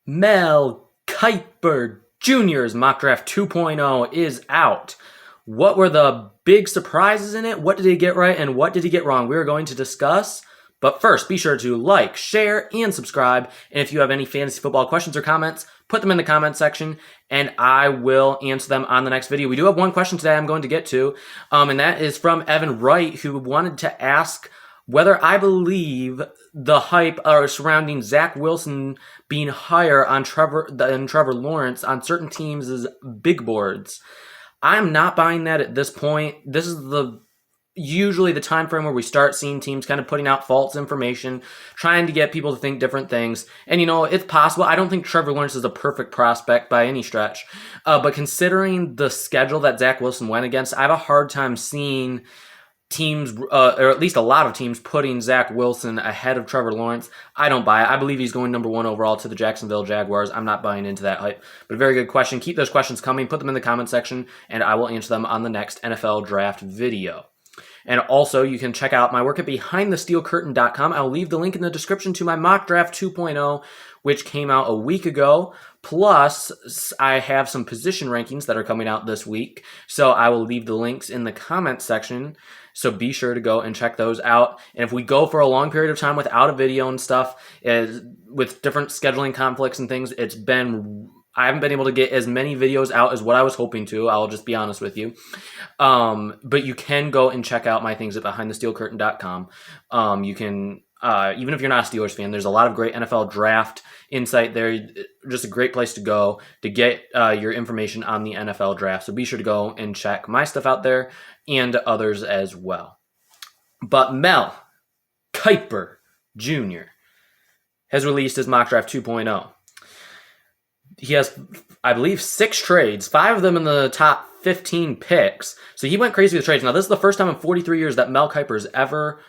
Mel Kiper Jr.'s Mock Draft 2.0 is out. What were the big surprises in it? What did he get right and what did he get wrong? We're going to discuss. But first, be sure to like, share, and subscribe. And if you have any fantasy football questions or comments, put them in the comment section and I will answer them on the next video. We do have one question today I'm going to get to, and that is from Evan Wright, who wanted to ask whether I believe the hype surrounding Zach Wilson being higher on than Trevor Lawrence on certain teams' big boards. I'm not buying that at this point. This is usually the time frame where we start seeing teams kind of putting out false information, trying to get people to think different things. And, it's possible. I don't think Trevor Lawrence is a perfect prospect by any stretch. But considering the schedule that Zach Wilson went against, I have a hard time seeing teams, or at least a lot of teams, putting Zach Wilson ahead of Trevor Lawrence. I don't buy it. I believe he's going number 1 overall to the Jacksonville Jaguars. I'm not buying into that hype. But a very good question. Keep those questions coming. Put them in the comment section, and I will answer them on the next NFL Draft video. And also, you can check out my work at BehindTheSteelCurtain.com. I'll leave the link in the description to my Mock Draft 2.0, which came out a week ago. Plus, I have some position rankings that are coming out this week. So I will leave the links in the comment section. So be sure to go and check those out. And if we go for a long period of time without a video and stuff, with different scheduling conflicts and things, I haven't been able to get as many videos out as what I was hoping to. I'll just be honest with you. But you can go and check out my things at BehindTheSteelCurtain.com. You can, even if you're not a Steelers fan, there's a lot of great NFL draft insight there. Just a great place to go to get your information on the NFL draft. So be sure to go and check my stuff out there and others as well. But Mel Kiper Jr. has released his Mock Draft 2.0. He has, I believe, 6 trades, 5 of them in the top 15 picks. So he went crazy with trades. Now, this is the first time in 43 years that Mel Kiper has ever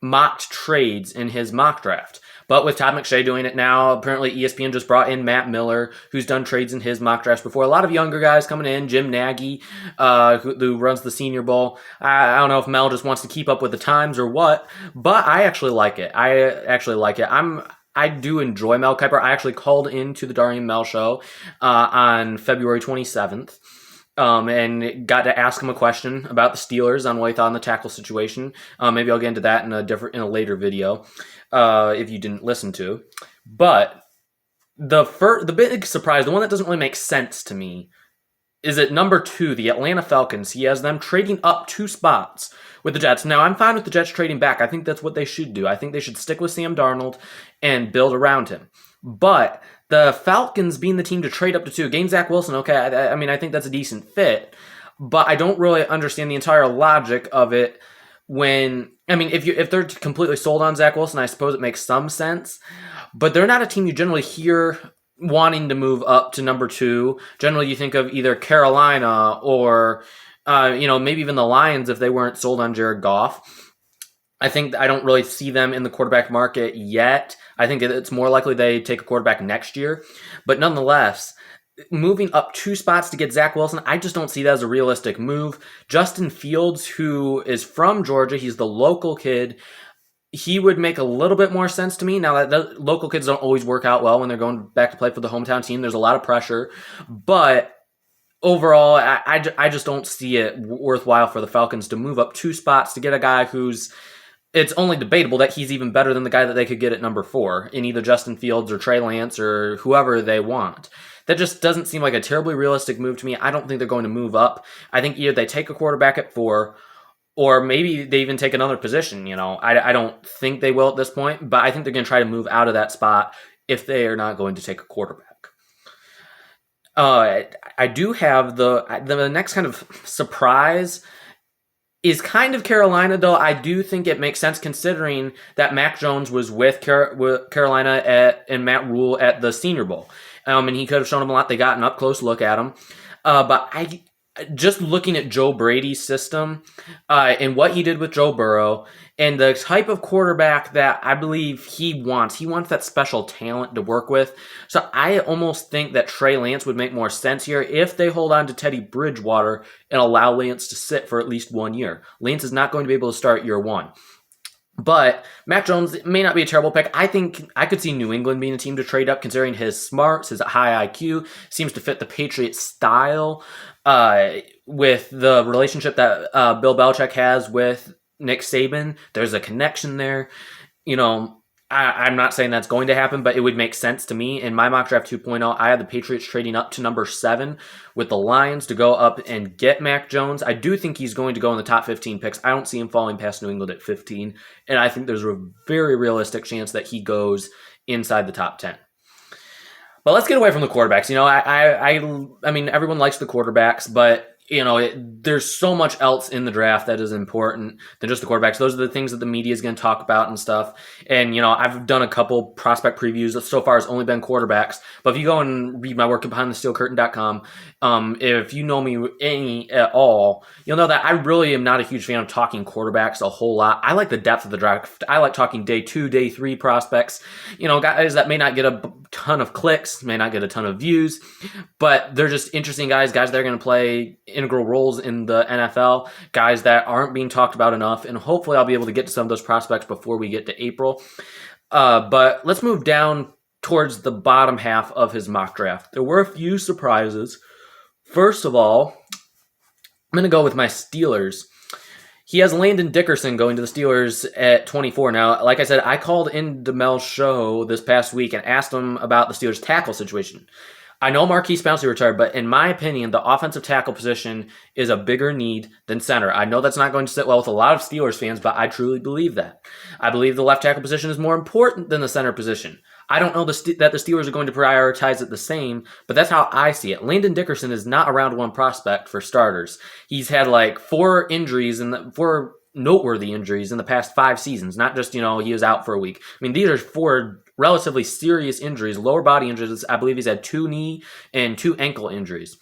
mocked trades in his mock draft. But with Todd McShay doing it now, apparently ESPN just brought in Matt Miller, who's done trades in his mock drafts before. A lot of younger guys coming in, Jim Nagy, who runs the Senior Bowl. I don't know if Mel just wants to keep up with the times or what, but I actually like it. I do enjoy Mel Kiper. I actually called into the Darrisaw Mel show on February 27th. And got to ask him a question about the Steelers on what he thought on the tackle situation. Maybe I'll get into that in a later video if you didn't listen to. But the big surprise, the one that doesn't really make sense to me, is at number 2, the Atlanta Falcons. He has them trading up 2 spots with the Jets. Now, I'm fine with the Jets trading back. I think that's what they should do. I think they should stick with Sam Darnold and build around him. But the Falcons being the team to trade up to 2, gain Zach Wilson, okay, I think that's a decent fit. But I don't really understand the entire logic of it if they're completely sold on Zach Wilson, I suppose it makes some sense. But they're not a team you generally hear wanting to move up to number 2. Generally, you think of either Carolina or, maybe even the Lions if they weren't sold on Jared Goff. I don't really see them in the quarterback market yet. I think it's more likely they take a quarterback next year. But nonetheless, moving up 2 spots to get Zach Wilson, I just don't see that as a realistic move. Justin Fields, who is from Georgia, he's the local kid. He would make a little bit more sense to me. Now, that local kids don't always work out well when they're going back to play for the hometown team. There's a lot of pressure. But overall, I just don't see it worthwhile for the Falcons to move up 2 spots to get a guy it's only debatable that he's even better than the guy that they could get at number 4 in either Justin Fields or Trey Lance or whoever they want. That just doesn't seem like a terribly realistic move to me. I don't think they're going to move up. I think either they take a quarterback at 4 or maybe they even take another position. I don't think they will at this point, but I think they're going to try to move out of that spot if they are not going to take a quarterback. I do have the next kind of surprise is kind of Carolina, though. I do think it makes sense considering that Mac Jones was with Carolina and Matt Rule at the Senior Bowl. And he could have shown them a lot. They got an up-close look at him. But just looking at Joe Brady's system and what he did with Joe Burrow and the type of quarterback that I believe he wants that special talent to work with. So I almost think that Trey Lance would make more sense here if they hold on to Teddy Bridgewater and allow Lance to sit for at least 1 year. Lance is not going to be able to start year 1. But Mac Jones may not be a terrible pick. I think I could see New England being a team to trade up, considering his smarts, his high IQ, seems to fit the Patriots style with the relationship that Bill Belichick has with Nick Saban. There's a connection there. You know, I'm not saying that's going to happen, but it would make sense to me. In my mock draft 2.0, I had the Patriots trading up to number 7 with the Lions to go up and get Mac Jones. I do think he's going to go in the top 15 picks. I don't see him falling past New England at 15, and I think there's a very realistic chance that he goes inside the top 10. But let's get away from the quarterbacks. You know, I mean, everyone likes the quarterbacks, but you know, there's so much else in the draft that is important than just the quarterbacks. Those are the things that the media is going to talk about and stuff. And, you know, I've done a couple prospect previews. So far, it's only been quarterbacks. But if you go and read my work at BehindTheSteelCurtain.com, if you know me any at all, you'll know that I really am not a huge fan of talking quarterbacks a whole lot. I like the depth of the draft. I like talking day 2, day 3 prospects. You know, guys that may not get a ton of clicks, may not get a ton of views, but they're just interesting guys that are going to play integral roles in the NFL, guys that aren't being talked about enough, and hopefully I'll be able to get to some of those prospects before we get to April. But let's move down towards the bottom half of his mock draft. There were a few surprises. First of all, I'm going to go with my Steelers. He has Landon Dickerson going to the Steelers at 24. Now, like I said, I called into Mel's show this past week and asked him about the Steelers' tackle situation. I know Marquise Pouncey retired, but in my opinion, the offensive tackle position is a bigger need than center. I know that's not going to sit well with a lot of Steelers fans, but I truly believe that. I believe the left tackle position is more important than the center position. I don't know that the Steelers are going to prioritize it the same, but that's how I see it. Landon Dickerson is not a round 1 prospect for starters. He's had like 4 noteworthy injuries in the past 5 seasons, not just, you know, he was out for a week. I mean, these are 4 relatively serious injuries, lower body injuries. I believe he's had 2 knee and 2 ankle injuries.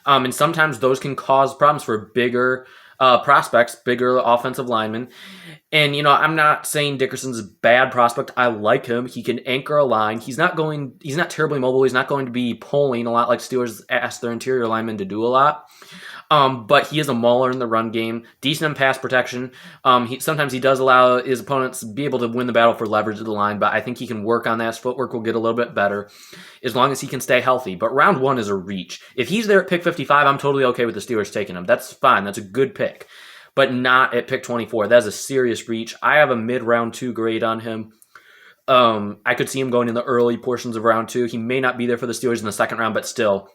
And sometimes those can cause problems for bigger prospects, bigger offensive linemen. And, you know, I'm not saying Dickerson's a bad prospect. I like him. He can anchor a line. He's not terribly mobile. He's not going to be pulling a lot like Steelers ask their interior linemen to do a lot. But he is a mauler in the run game, decent in pass protection. Sometimes he does allow his opponents to be able to win the battle for leverage of the line, but I think he can work on that. His footwork will get a little bit better as long as he can stay healthy. But round 1 is a reach. If he's there at pick 55, I'm totally okay with the Steelers taking him. That's fine. That's a good pick. But not at pick 24. That's a serious reach. I have a mid-round 2 grade on him. I could see him going in the early portions of round 2. He may not be there for the Steelers in the second round, but still,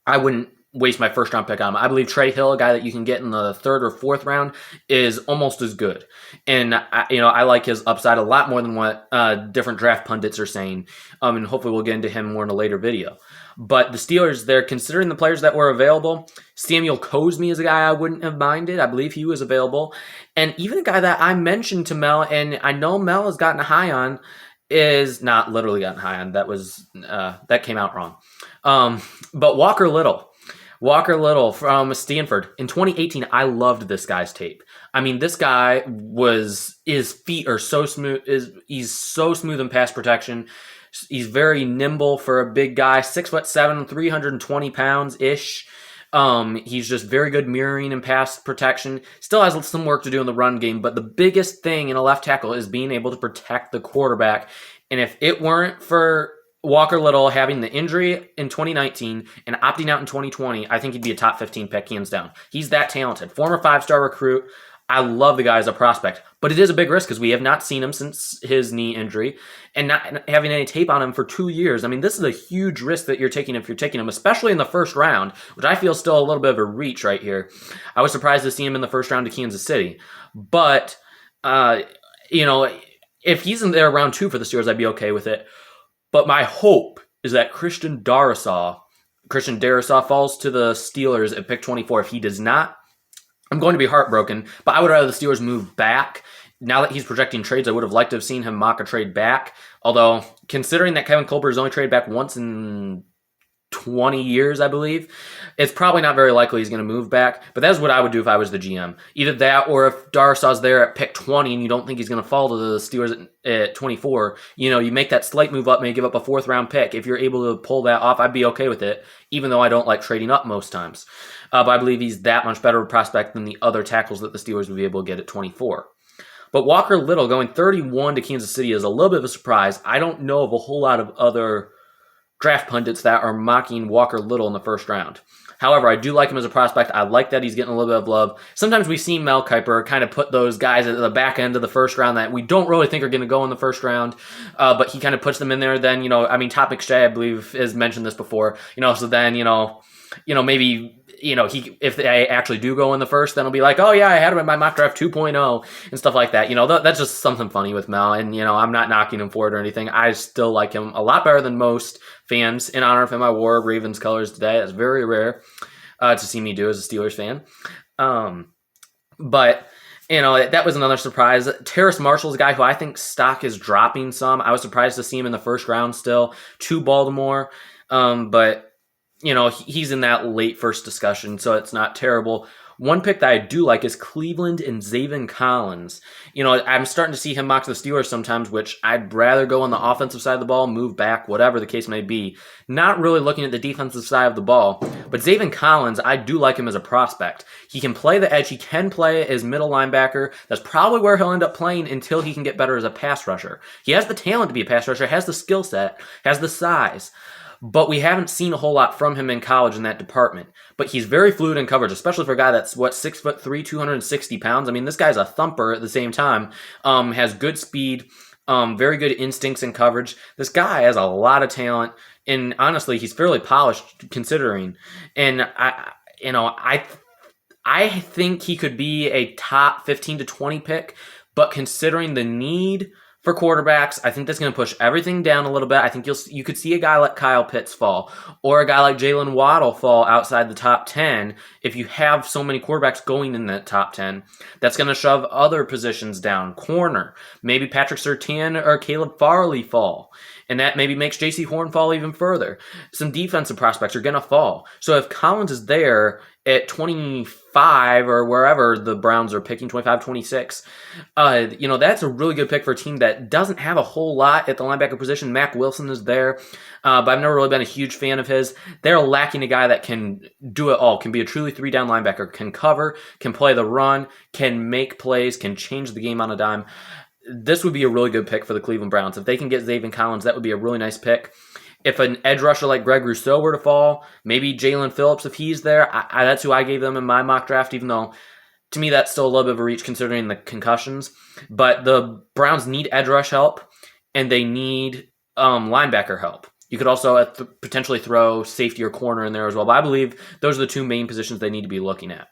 I wouldn't waste my first round pick on him. I believe Trey Hill, a guy that you can get in the 3rd or 4th round, is almost as good. And I like his upside a lot more than what different draft pundits are saying. And hopefully we'll get into him more in a later video. But the Steelers, they're considering the players that were available. Samuel Cosmi is a guy I wouldn't have minded. I believe he was available. And even a guy that I mentioned to Mel, and I know Mel has gotten high on, is not literally gotten high on. That came out wrong. But Walker Little from Stanford. In 2018, I loved this guy's tape. I mean, this guy his feet are so smooth. He's so smooth in pass protection. He's very nimble for a big guy, 6'7", 320 pounds-ish. He's just very good mirroring and pass protection. Still has some work to do in the run game, but the biggest thing in a left tackle is being able to protect the quarterback. And if it weren't for Walker Little having the injury in 2019 and opting out in 2020, I think he'd be a top 15 pick, hands down. He's that talented. Former 5-star recruit. I love the guy as a prospect, but it is a big risk because we have not seen him since his knee injury and not having any tape on him for 2 years. I mean, this is a huge risk that you're taking if you're taking him, especially in the first round, which I feel is still a little bit of a reach right here. I was surprised to see him in the first round to Kansas City, but, if he's in there round 2 for the Steelers, I'd be okay with it. But my hope is that Christian Darrisaw falls to the Steelers at pick 24. If he does not, I'm going to be heartbroken, but I would rather the Steelers move back. Now that he's projecting trades, I would have liked to have seen him mock a trade back. Although, considering that Kevin Colbert has only traded back once in 20 years, I believe, it's probably not very likely he's going to move back. But that's what I would do if I was the GM. Either that, or if Darrisaw's there at pick 20 and you don't think he's going to fall to the Steelers at 24, you make that slight move up, maybe give up a 4th round pick. If you're able to pull that off, I'd be okay with it, even though I don't like trading up most times. But I believe he's that much better of a prospect than the other tackles that the Steelers would be able to get at 24. But Walker Little going 31 to Kansas City is a little bit of a surprise. I don't know of a whole lot of other draft pundits that are mocking Walker Little in the first round. However, I do like him as a prospect. I like that he's getting a little bit of love. Sometimes we see Mel Kiper kind of put those guys at the back end of the first round that we don't really think are going to go in the first round, but he kind of puts them in there. Then, Top McShay, I believe, has mentioned this before. So then, maybe, if they actually do go in the first, then it'll be like, oh yeah, I had him in my mock draft 2.0 and stuff like that. That's just something funny with Mel, and I'm not knocking him for it or anything. I still like him a lot better than most fans. In honor of him, I wore Ravens colors today. That's very rare to see me do as a Steelers fan. But that was another surprise. Terrace Marshall's a guy who I think stock is dropping some. I was surprised to see him in the first round still to Baltimore, but he's in that late first discussion, so it's not terrible. One pick that I do like is Cleveland and Zaven Collins. I'm starting to see him mock the Steelers sometimes, which I'd rather go on the offensive side of the ball, move back, whatever the case may be. Not really looking at the defensive side of the ball. But Zaven Collins, I do like him as a prospect. He can play the edge. He can play as middle linebacker. That's probably where he'll end up playing until he can get better as a pass rusher. He has the talent to be a pass rusher, has the skill set, has the size. But we haven't seen a whole lot from him in college in that department. But he's very fluid in coverage, especially for a guy that's, 6'3", 260 pounds. I mean, this guy's a thumper at the same time. Has good speed, very good instincts in coverage. This guy has a lot of talent, and honestly, he's fairly polished considering. And I think he could be a top 15 to 20 pick, but considering the need for quarterbacks, I think that's going to push everything down a little bit. I think you could see a guy like Kyle Pitts fall, or a guy like Jalen Waddle fall outside the top 10 if you have so many quarterbacks going in that top 10. That's going to shove other positions down. Corner, maybe Patrick Surtain or Caleb Farley fall, and that maybe makes J.C. Horn fall even further. Some defensive prospects are going to fall. So if Collins is there at 25 or wherever the Browns are picking, 25, 26, that's a really good pick for a team that doesn't have a whole lot at the linebacker position. Mack Wilson is there, but I've never really been a huge fan of his. They're lacking a guy that can do it all, can be a truly three-down linebacker, can cover, can play the run, can make plays, can change the game on a dime. This would be a really good pick for the Cleveland Browns. If they can get Zaven Collins, that would be a really nice pick. If an edge rusher like Greg Rousseau were to fall, maybe Jalen Phillips, if he's there, that's who I gave them in my mock draft, even though to me that's still a little bit of a reach considering the concussions. But the Browns need edge rush help, and they need linebacker help. You could also potentially throw safety or corner in there as well. But I believe those are the two main positions they need to be looking at.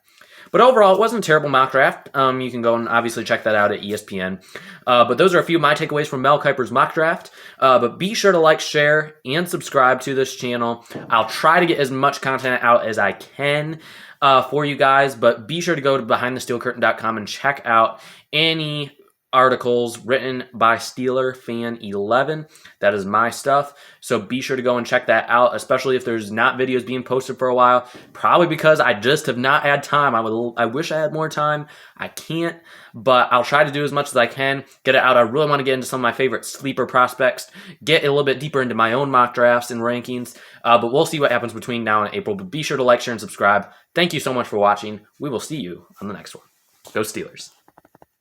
But overall, it wasn't a terrible mock draft. You can go and obviously check that out at ESPN. But those are a few of my takeaways from Mel Kiper's mock draft. But be sure to like, share, and subscribe to this channel. I'll try to get as much content out as I can for you guys. But be sure to go to BehindTheSteelCurtain.com and check out any articles written by Steeler Fan 11. That is my stuff. So be sure to go and check that out, especially if there's not videos being posted for a while. Probably because I just have not had time. I wish I had more time. I can't, but I'll try to do as much as I can. Get it out. I really want to get into some of my favorite sleeper prospects, get a little bit deeper into my own mock drafts and rankings, but we'll see what happens between now and April. But be sure to like, share, and subscribe. Thank you so much for watching. We will see you on the next one. Go Steelers.